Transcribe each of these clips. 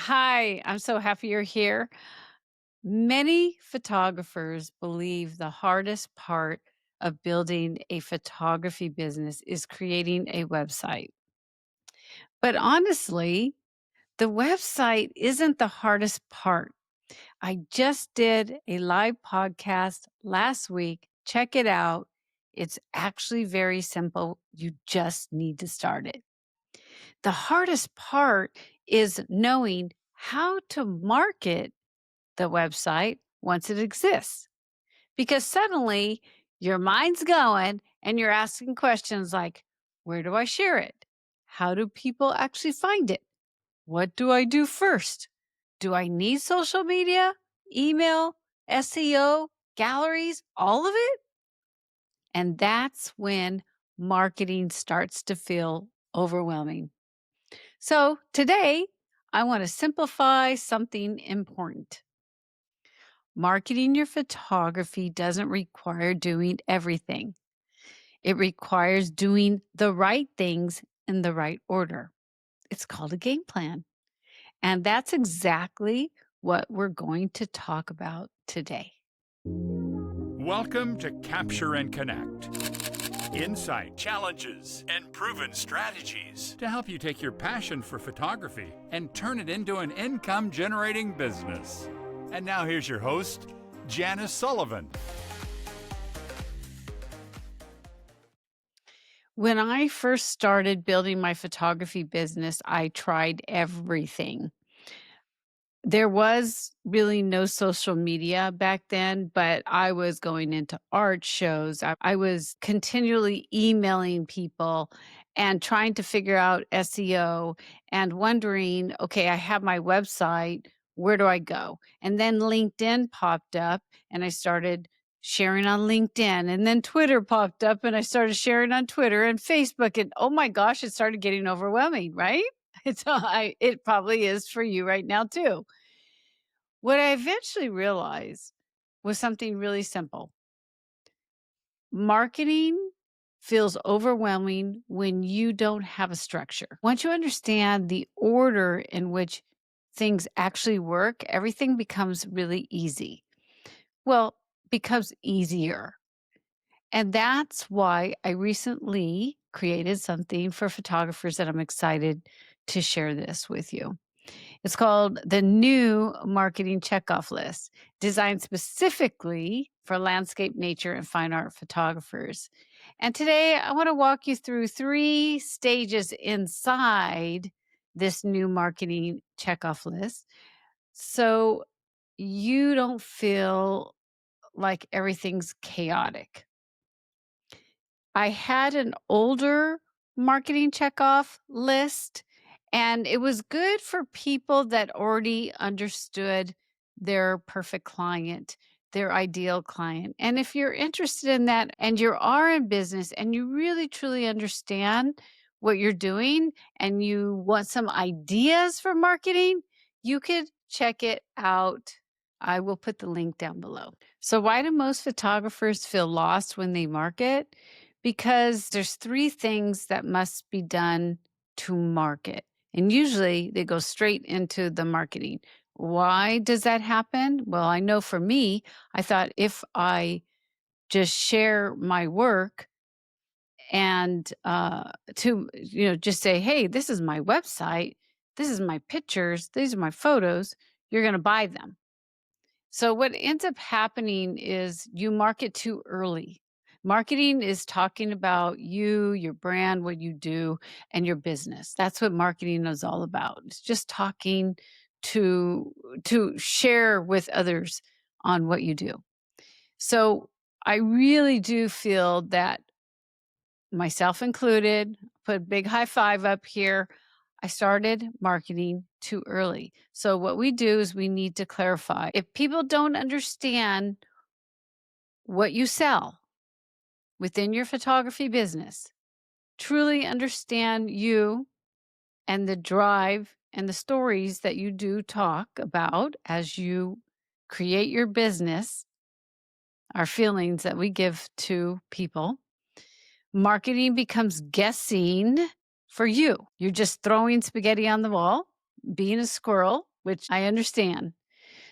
Hi, I'm so happy you're here. Many photographers believe the hardest part of building a photography business is creating a website. But honestly, the website isn't the hardest part. I just did a live podcast last week. Check it out. It's actually very simple. You just need to start it. The hardest part is knowing how to market the website once it exists. Because suddenly your mind's going and you're asking questions like, where do I share it? How do people actually find it? What do I do first? Do I need social media, email, SEO, galleries, all of it? And that's when marketing starts to feel overwhelming. So today, I want to simplify something important. Marketing your photography doesn't require doing everything. It requires doing the right things in the right order. It's called a game plan. And that's exactly what we're going to talk about today. Welcome to Capture and Connect. Insight, challenges, and proven strategies to help you take your passion for photography and turn it into an income generating business. And now here's your host, Janice Sullivan. When I first started building my photography business, I tried everything. There was really no social media back then, but I was going into art shows. I was continually emailing people and trying to figure out SEO and wondering, okay, I have my website. Where do I go? And then LinkedIn popped up and I started sharing on LinkedIn. And then Twitter popped up and I started sharing on Twitter and Facebook. And oh my gosh, it started getting overwhelming, right? It probably is for you right now too. What I eventually realized was something really simple. Marketing feels overwhelming when you don't have a structure. Once you understand the order in which things actually work, everything becomes really easy. Well, becomes easier. And that's why I recently created something for photographers that I'm excited to share this with you. It's called the new marketing checkoff list, designed specifically for landscape, nature, and fine art photographers. And today I want to walk you through three stages inside this new marketing checkoff list so you don't feel like everything's chaotic. I had an older marketing checkoff list, and it was good for people that already understood their perfect client, their ideal client. And if you're interested in that and you are in business and you really truly understand what you're doing and you want some ideas for marketing, you could check it out. I will put the link down below. So, why do most photographers feel lost when they market? Because there's 3 things that must be done to market, and usually they go straight into the marketing. Why does that happen? Well, I know for me, I thought if I just share my work and, just say, "Hey, this is my website, this is my pictures, these are my photos," you're gonna buy them. So what ends up happening is you market too early. Marketing is talking about you, your brand, what you do, and your business. That's what marketing is all about. It's just talking to share with others on what you do. So I really do feel that myself included, put a big high five up here. I started marketing too early. So, what we do is we need to clarify. If people don't understand what you sell within your photography business, truly understand you and the drive and the stories that you do talk about as you create your business, our feelings that we give to people, marketing becomes guessing for you. You're just throwing spaghetti on the wall, being a squirrel, which I understand.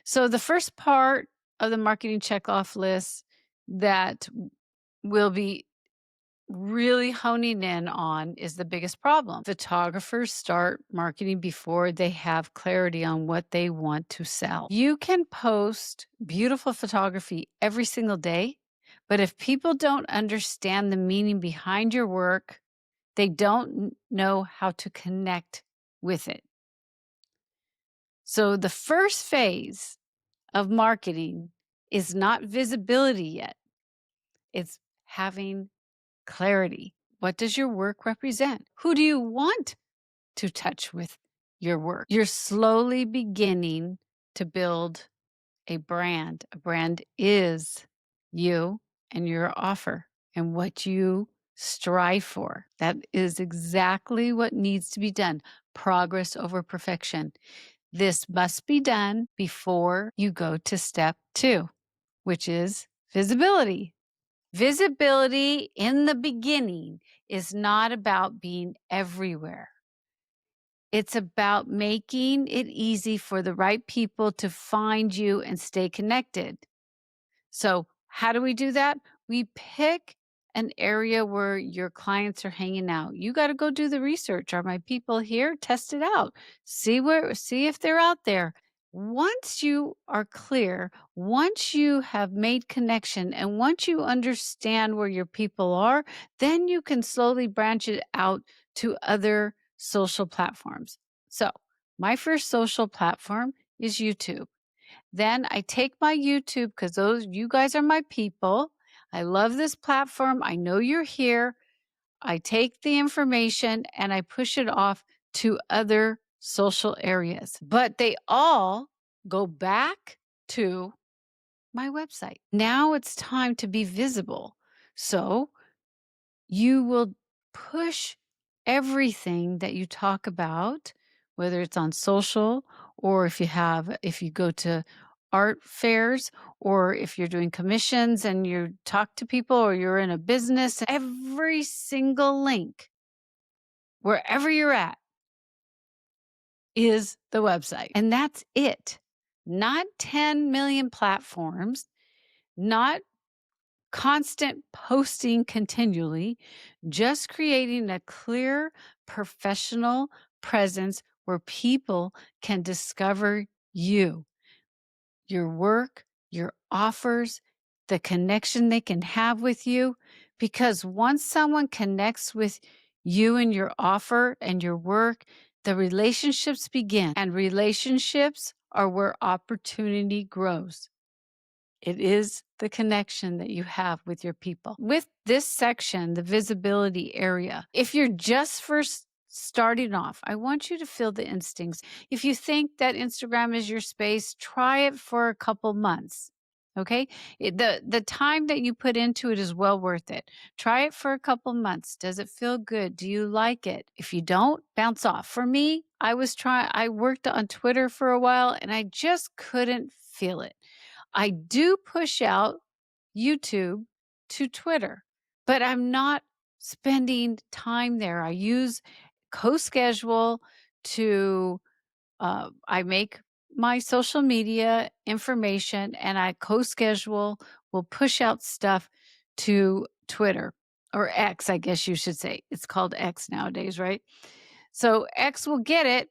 So the first part of the marketing checkoff list that will be really honing in on is the biggest problem. Photographers start marketing before they have clarity on what they want to sell. You can post beautiful photography every single day, but if people don't understand the meaning behind your work, they don't know how to connect with it. So the first phase of marketing is not visibility yet. It's having clarity. What does your work represent? Who do you want to touch with your work? You're slowly beginning to build a brand. A brand is you and your offer and what you strive for. That is exactly what needs to be done. Progress over perfection. This must be done before you go to step two, which is visibility. Visibility in the beginning is not about being everywhere. It's about making it easy for the right people to find you and stay connected. So, how do we do that? We pick an area where your clients are hanging out. You got to go do the research. Are my people here? Test it out. See if they're out there. Once you are clear, once you have made connection and once you understand where your people are, then you can slowly branch it out to other social platforms. So, my first social platform is YouTube. Then I take my YouTube because those you guys are my people. I love this platform. I know you're here. I take the information and I push it off to other social areas. But they all go back to my website. Now it's time to be visible. So you will push everything that you talk about, whether it's on social or if you go to art fairs or if you're doing commissions and you talk to people or you're in a business, every single link, wherever you're at, is the website. And that's it. Not 10 million platforms, not constant posting continually, just creating a clear professional presence where people can discover you, your work, your offers, the connection they can have with you. Because once someone connects with you and your offer and your work, the relationships begin, and relationships are where opportunity grows. It is the connection that you have with your people. With this section, the visibility area, if you're just first starting off, I want you to feel the instincts. If you think that Instagram is your space, try it for a couple months. Okay? The time that you put into it is well worth it. Try it for a couple months. Does it feel good? Do you like it? If you don't, bounce off. For me, I worked on Twitter for a while and I just couldn't feel it. I do push out YouTube to Twitter, but I'm not spending time there. I use CoSchedule to, I make my social media information and I CoSchedule will push out stuff to Twitter or X, I guess you should say. It's called X nowadays, right? So X will get it.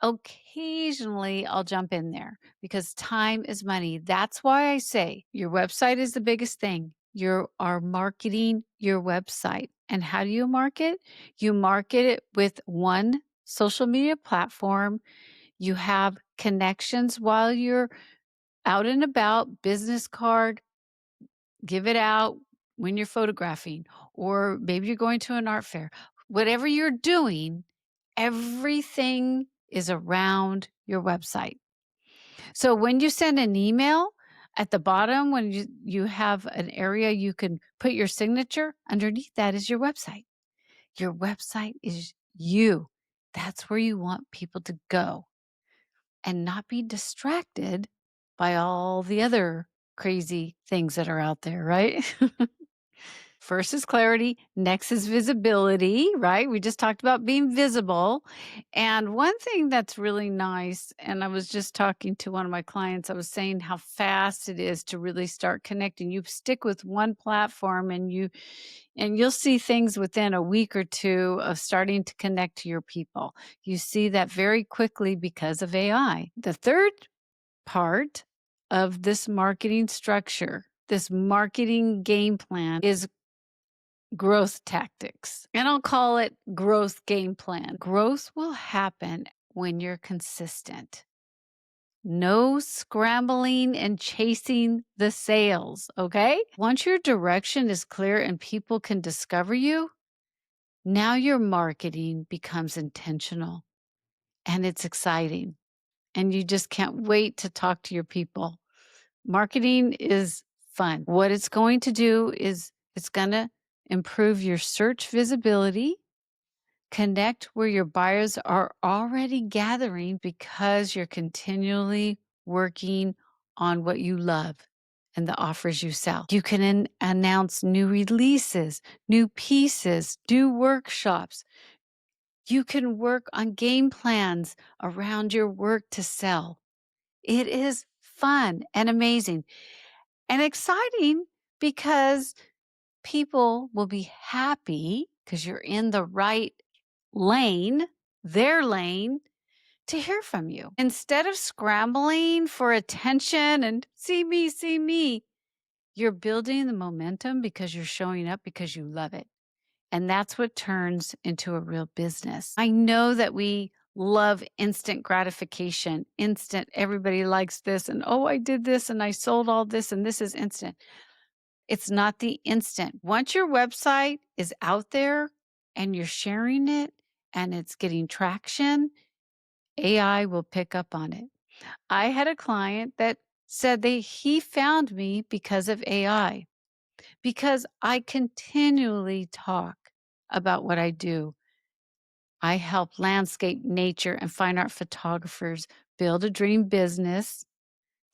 Occasionally, I'll jump in there because time is money. That's why I say your website is the biggest thing. You are marketing your website. And how do you market? You market it with one social media platform. You have connections while you're out and about, business card, give it out when you're photographing, or maybe you're going to an art fair. Whatever you're doing, everything is around your website. So when you send an email, at the bottom, when you have an area you can put your signature, underneath that is your website. Your website is you. That's where you want people to go and not be distracted by all the other crazy things that are out there, right? First is clarity, next is visibility, right? We just talked about being visible. And one thing that's really nice, and I was just talking to one of my clients, I was saying how fast it is to really start connecting. You stick with one platform and you'll see things within a week or two of starting to connect to your people. You see that very quickly because of AI. The third part of this marketing structure, this marketing game plan is growth tactics. And I'll call it growth game plan. Growth will happen when you're consistent. No scrambling and chasing the sales, okay? Once your direction is clear and people can discover you, now your marketing becomes intentional and it's exciting. And you just can't wait to talk to your people. Marketing is fun. What it's going to do is it's going to improve your search visibility, connect where your buyers are already gathering because you're continually working on what you love and the offers you sell. You can announce new releases, new pieces, new workshops. You can work on game plans around your work to sell. It is fun and amazing and exciting because people will be happy because you're in the right lane, their lane, to hear from you. Instead of scrambling for attention and see me, you're building the momentum because you're showing up because you love it. And that's what turns into a real business. I know that we love instant gratification, instant, everybody likes this, and oh, I did this and I sold all this, and this is instant. It's not the instant. Once your website is out there and you're sharing it and it's getting traction, AI will pick up on it. I had a client that said he found me because of AI, because I continually talk about what I do. I help landscape, nature, and fine art photographers build a dream business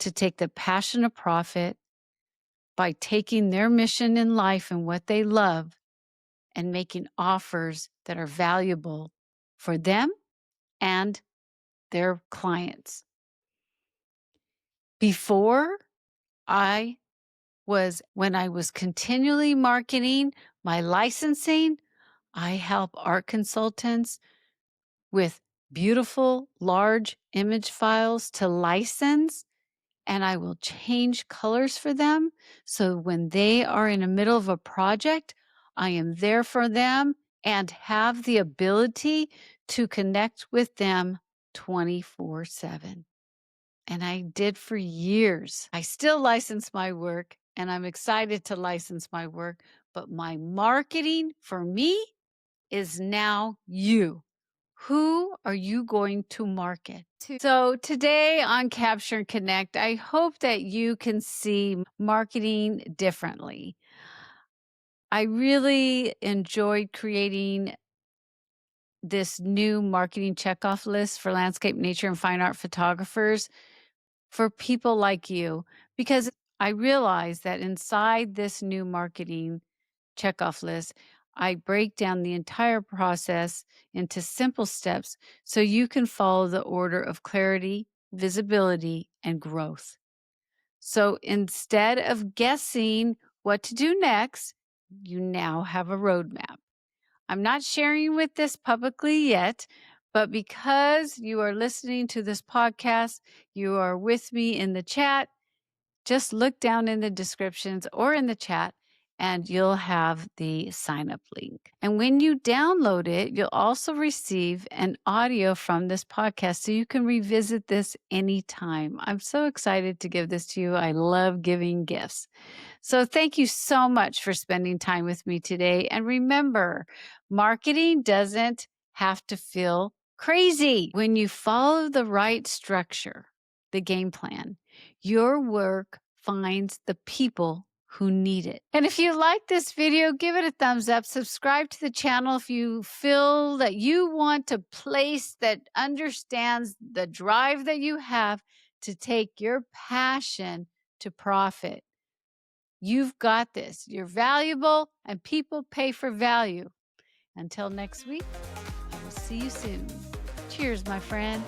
to take the passion of profit by taking their mission in life and what they love and making offers that are valuable for them and their clients. Before, when I was continually marketing my licensing, I help art consultants with beautiful, large image files to license, and I will change colors for them. So when they are in the middle of a project, I am there for them and have the ability to connect with them 24/7. And I did for years. I still license my work and I'm excited to license my work, but my marketing for me is now you. Who are you going to market to? So, today on Capture and Connect, I hope that you can see marketing differently. I really enjoyed creating this new marketing checkoff list for landscape, nature, and fine art photographers for people like you, because I realize that inside this new marketing checkoff list, I break down the entire process into simple steps so you can follow the order of clarity, visibility, and growth. So instead of guessing what to do next, you now have a roadmap. I'm not sharing with this publicly yet, but because you are listening to this podcast, you are with me in the chat, just look down in the descriptions or in the chat and you'll have the sign up link. And when you download it, you'll also receive an audio from this podcast so you can revisit this anytime. I'm so excited to give this to you. I love giving gifts. So thank you so much for spending time with me today. And remember, marketing doesn't have to feel crazy. When you follow the right structure, the game plan, your work finds the people who need it. And if you like this video, give it a thumbs up. Subscribe to the channel if you feel that you want a place that understands the drive that you have to take your passion to profit. You've got this. You're valuable, and people pay for value. Until next week, I will see you soon. Cheers, my friend.